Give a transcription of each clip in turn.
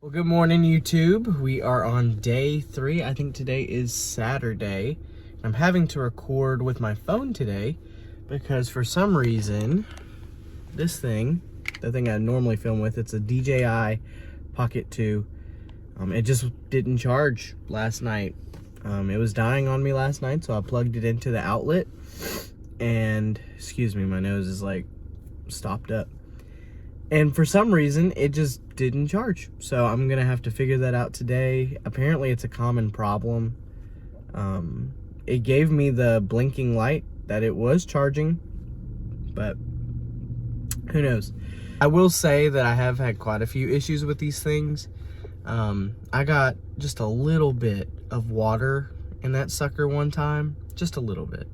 Well, good morning, YouTube. We are on day 3. I think today is Saturday. I'm having to record with my phone today because for some reason, this thing, the thing I normally film with, it's a DJI Pocket 2. It just didn't charge last night. It was dying on me last night, so I plugged it into the outlet. And, excuse me, my nose is like stopped up. And for some reason, it just didn't charge. So I'm gonna have to figure that out today. Apparently it's a common problem. It gave me the blinking light that it was charging, but who knows? I will say that I have had quite a few issues with these things. I got just a little bit of water in that sucker one time, just a little bit,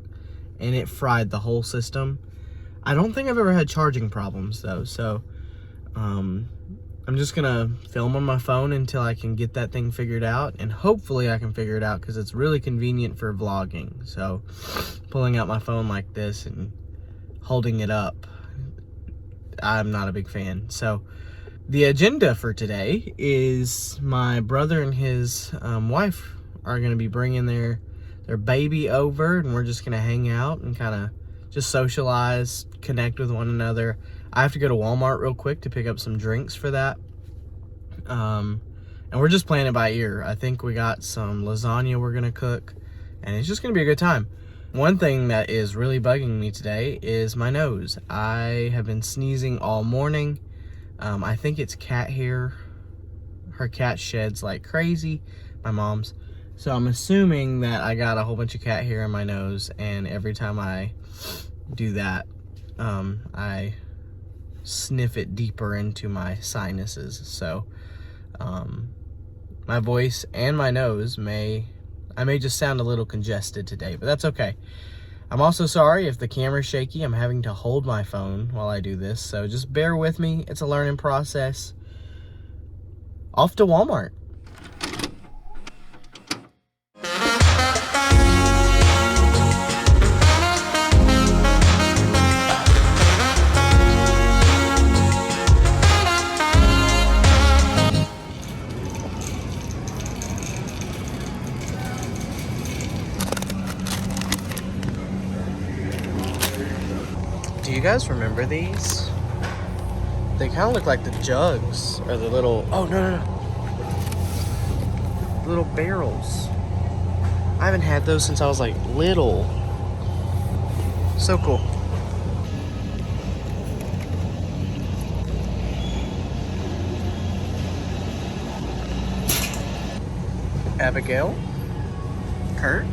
and it fried the whole system. I don't think I've ever had charging problems though, so I'm just gonna film on my phone until I can get that thing figured out, and hopefully I can figure it out because it's really convenient for vlogging. So pulling out my phone like this and holding it up, I'm not a big fan. So the agenda for today is my brother and his wife are gonna be bringing their baby over, and we're just gonna hang out and kind of just socialize, connect with one another. I have to go to Walmart real quick to pick up some drinks for that. And we're just playing it by ear. I think we got some lasagna we're gonna cook, and it's just gonna be a good time. One thing that is really bugging me today is my nose. I have been sneezing all morning. I think it's cat hair. Her cat sheds like crazy, my mom's. So I'm assuming that I got a whole bunch of cat hair in my nose, and every time I do that, I sniff it deeper into my sinuses. So my voice and my nose I may just sound a little congested today, but that's okay. I'm also sorry if the camera's shaky. I'm having to hold my phone while I do this, so just bear with me. It's a learning process. Off to Walmart. Do you guys remember these? They kind of look like the jugs, or the little, oh no, little barrels. I haven't had those since I was like little. So cool. Abigail? Kurt?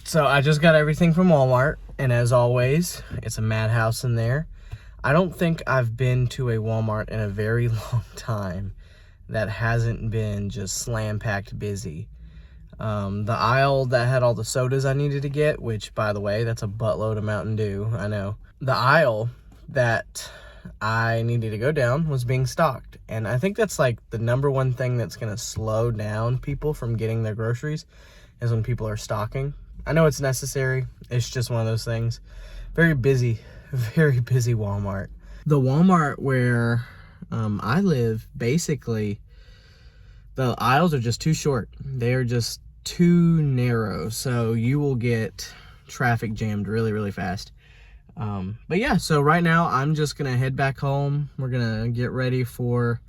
So I just got everything from Walmart, and as always, it's a madhouse in there. I don't think I've been to a Walmart in a very long time that hasn't been just slam-packed busy. The aisle that had all the sodas I needed to get, which, by the way, that's a buttload of Mountain Dew, I know. The aisle that I needed to go down was being stocked, and I think that's like the #1 thing that's gonna slow down people from getting their groceries is when people are stocking. I know it's necessary. It's just one of those things. Very busy Walmart. The Walmart where I live, basically, the aisles are just too short. They are just too narrow. So you will get traffic jammed really, really fast. But yeah, so right now I'm just going to head back home. We're going to get ready for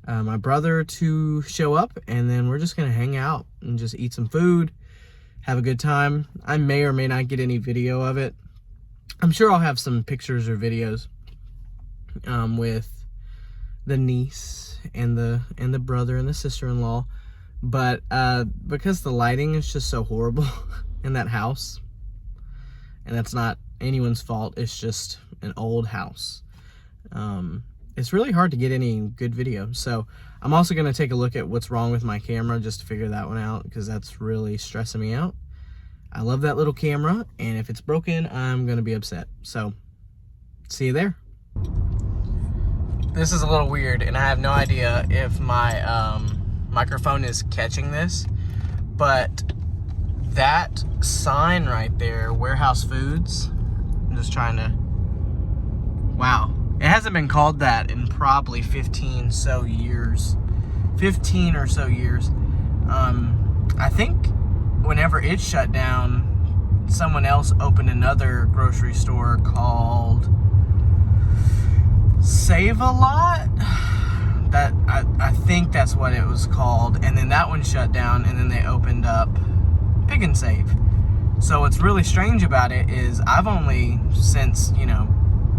my brother to show up, and then we're just going to hang out and just eat some food. Have a good time. I may or may not get any video of it. I'm sure I'll have some pictures or videos with the niece and the brother and the sister-in-law, but because the lighting is just so horrible in that house, and that's not anyone's fault, it's just an old house. It's really hard to get any good video. So I'm also going to take a look at what's wrong with my camera just to figure that one out, because that's really stressing me out. I love that little camera, and if it's broken, I'm gonna be upset. So, see you there. This is a little weird, and I have no idea if my microphone is catching this, but that sign right there, Warehouse Foods, I'm just trying to, wow. It hasn't been called that in probably 15 or so years. I think whenever it shut down, someone else opened another grocery store called Save-A-Lot. That I think that's what it was called, and then that one shut down, and then they opened up Pick and Save. So what's really strange about it is I've only, since, you know,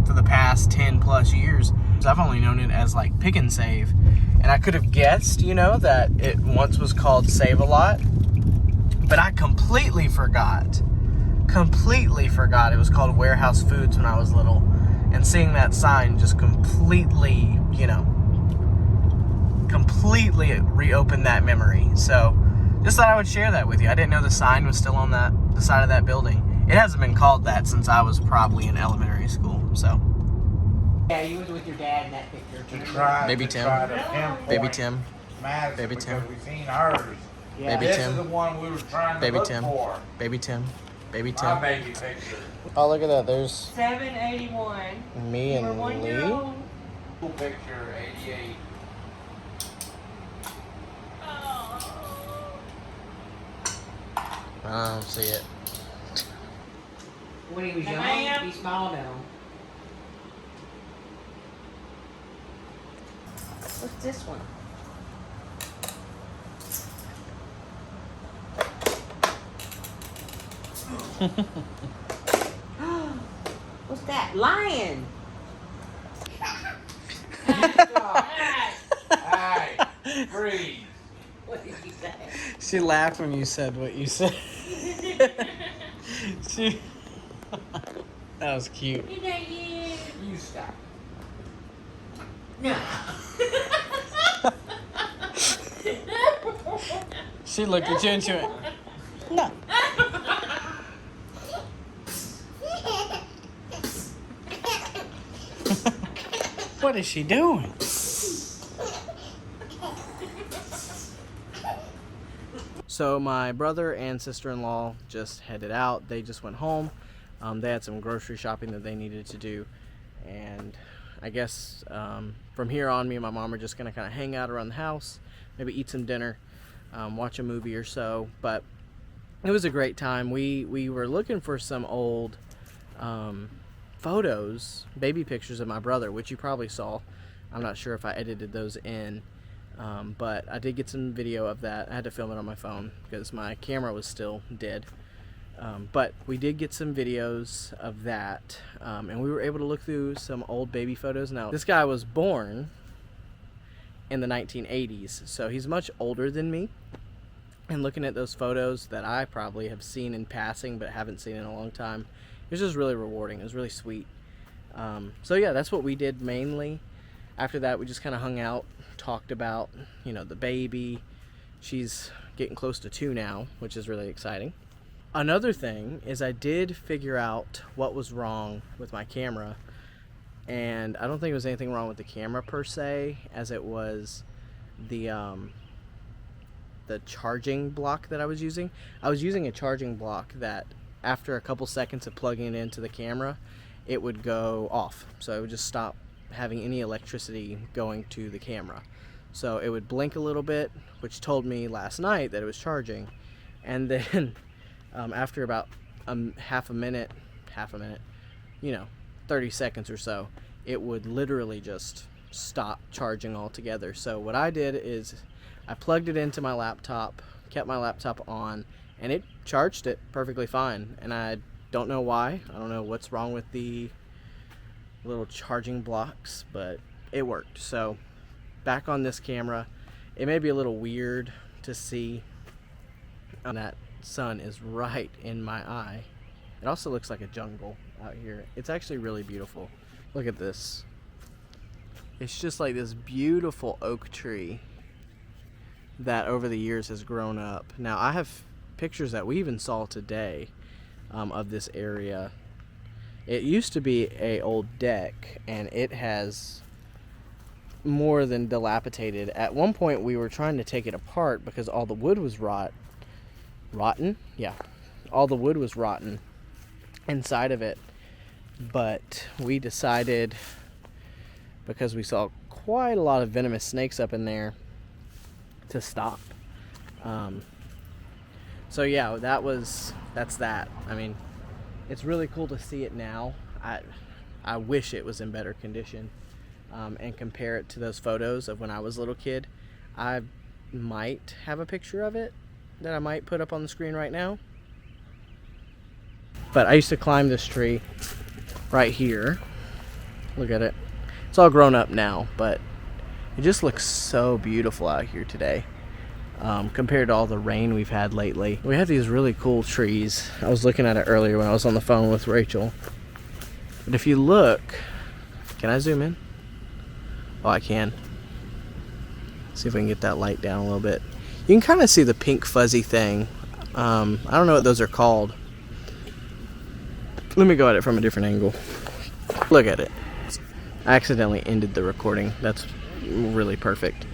for the past 10 plus years, I've only known it as like Pick and Save. And I could have guessed, you know, that it once was called Save-A-Lot, but I completely forgot it was called Warehouse Foods when I was little. And seeing that sign just completely, you know, completely reopened that memory. So just thought I would share that with you. I didn't know the sign was still on the side of that building. It hasn't been called that since I was probably in elementary school. So Yeah, you was with your dad in that picture. Baby Tim. Baby Tim. Baby Tim. We've seen ours. Yeah. Baby This Tim. is the one we were trying to Baby look Tim. for. Baby Tim. Baby My Tim. baby picture. Oh, look at that. There's 781. me You were and 1 year Lee. old. Cool picture, 88. I don't see it. When he was young, Ma'am. he's small now. What's this one? What's that? Lion. Hey, freeze. What did you say? She laughed when you said what you said. She. That was cute. You stop. No. She looked at you and she went, no. What is she doing? So my brother and sister-in-law just headed out. They just went home. They had some grocery shopping that they needed to do. And I guess from here on, me and my mom are just going to kind of hang out around the house, maybe eat some dinner, watch a movie or so. But it was a great time. We were looking for some old photos, baby pictures of my brother, which you probably saw. I'm not sure if I edited those in, but I did get some video of that. I had to film it on my phone because my camera was still dead. But we did get some videos of that, and we were able to look through some old baby photos. Now, this guy was born in the 1980s, so he's much older than me. And looking at those photos that I probably have seen in passing but haven't seen in a long time, it was just really rewarding. It was really sweet. So yeah, that's what we did mainly. After that, we just kind of hung out, talked about, you know, the baby. She's getting close to 2 now, which is really exciting. Another thing is I did figure out what was wrong with my camera, and I don't think it was anything wrong with the camera per se, as it was the charging block that I was using. I was using a charging block that after a couple seconds of plugging it into the camera, it would go off. So it would just stop having any electricity going to the camera. So it would blink a little bit, which told me last night that it was charging. And then after about half a minute, you know, 30 seconds or so, it would literally just stop charging altogether. So what I did is I plugged it into my laptop, kept my laptop on, and it charged it perfectly fine. And I don't know why. I don't know what's wrong with the little charging blocks, but it worked. So back on this camera, it may be a little weird to see, and that sun is right in my eye. It also looks like a jungle out here. It's actually really beautiful. Look at this. It's just like this beautiful oak tree that over the years has grown up. Now I have pictures that we even saw today of this area, it used to be a old deck, and it has more than dilapidated. At one point, we were trying to take it apart because all the wood was rotten. Yeah, all the wood was rotten inside of it. But we decided, because we saw quite a lot of venomous snakes up in there, to stop. So yeah, that's that. I mean, it's really cool to see it now. I wish it was in better condition, and compare it to those photos of when I was a little kid. I might have a picture of it that I might put up on the screen right now. But I used to climb this tree right here. Look at it. It's all grown up now, but it just looks so beautiful out here today. Compared to all the rain we've had lately. We have these really cool trees. I was looking at it earlier when I was on the phone with Rachel. But if you look, can I zoom in? Oh, I can. See if we can get that light down a little bit. You can kind of see the pink fuzzy thing. I don't know what those are called. Let me go at it from a different angle. Look at it. I accidentally ended the recording. That's really perfect.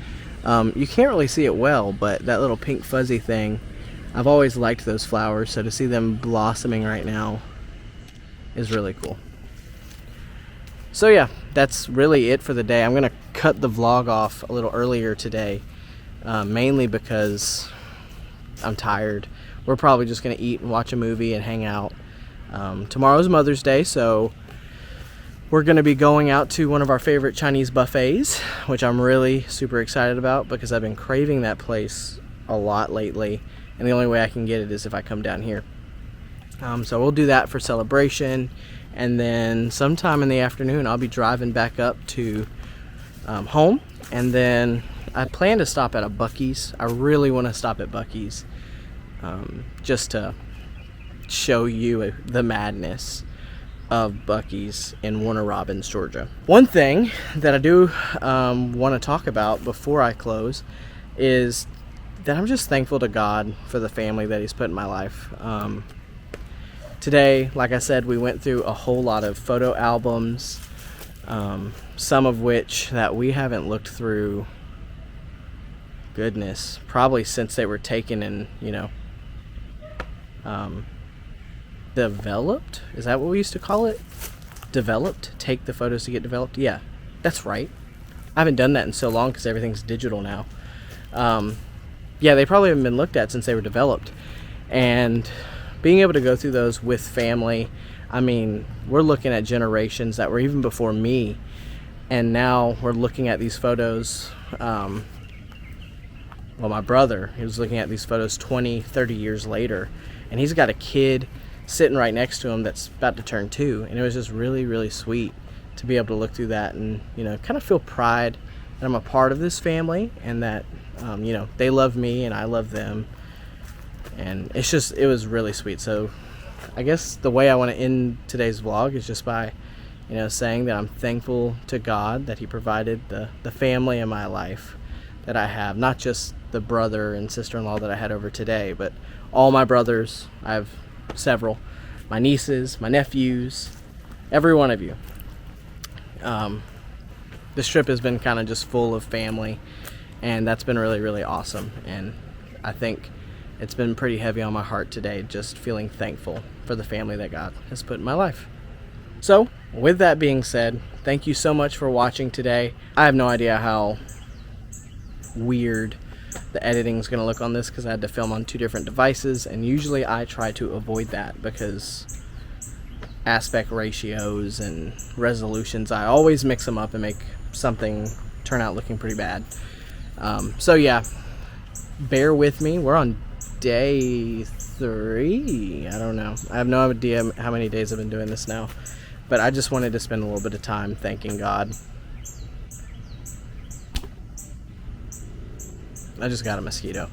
You can't really see it well, but that little pink fuzzy thing, I've always liked those flowers, so to see them blossoming right now is really cool. So yeah, that's really it for the day. I'm going to cut the vlog off a little earlier today, mainly because I'm tired. We're probably just going to eat and watch a movie and hang out. Tomorrow's Mother's Day, so we're going to be going out to one of our favorite Chinese buffets, which I'm really super excited about because I've been craving that place a lot lately, and the only way I can get it is if I come down here. So we'll do that for celebration, and then sometime in the afternoon I'll be driving back up to home, and then I plan to stop at a Buc-ee's. I really want to stop at Buc-ee's just to show you the madness of Buc-ee's in Warner Robins, Georgia. One thing that I do want to talk about before I close is that I'm just thankful to God for the family that He's put in my life. Today, like I said, we went through a whole lot of photo albums, some of which that we haven't looked through, goodness, probably since they were taken in, developed? Is that what we used to call it? Developed? Take the photos to get developed? Yeah, that's right. I haven't done that in so long because everything's digital now. Yeah, they probably haven't been looked at since they were developed. And being able to go through those with family, I mean, we're looking at generations that were even before me. And now we're looking at these photos. Well, my brother, he was looking at these photos 20, 30 years later. And he's got a kid sitting right next to him that's about to turn 2, and it was just really, really sweet to be able to look through that and kind of feel pride that I'm a part of this family, and that they love me and I love them, and it was really sweet. So I guess the way I want to end today's vlog is just by saying that I'm thankful to God that He provided the family in my life that I have, not just the brother and sister-in-law that I had over today, but all my brothers. I have several, my nieces, my nephews, every one of you. This trip has been kind of just full of family, and that's been really, really awesome. And I think it's been pretty heavy on my heart today, just feeling thankful for the family that God has put in my life. So with that being said, thank you so much for watching today. I have no idea how weird the editing is going to look on this because I had to film on 2 different devices, and usually I try to avoid that because aspect ratios and resolutions, I always mix them up and make something turn out looking pretty bad. So yeah, bear with me. We're on day 3. I don't know. I have no idea how many days I've been doing this now, but I just wanted to spend a little bit of time thanking God. I just got a mosquito.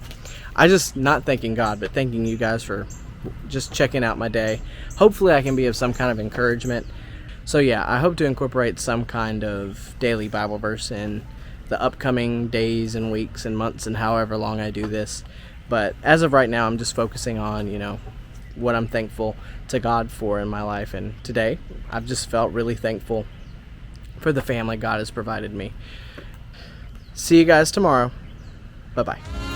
Not thanking God, but thanking you guys for just checking out my day. Hopefully I can be of some kind of encouragement. So yeah, I hope to incorporate some kind of daily Bible verse in the upcoming days and weeks and months and however long I do this. But as of right now, I'm just focusing on, you know, what I'm thankful to God for in my life. And today, I've just felt really thankful for the family God has provided me. See you guys tomorrow. Bye-bye.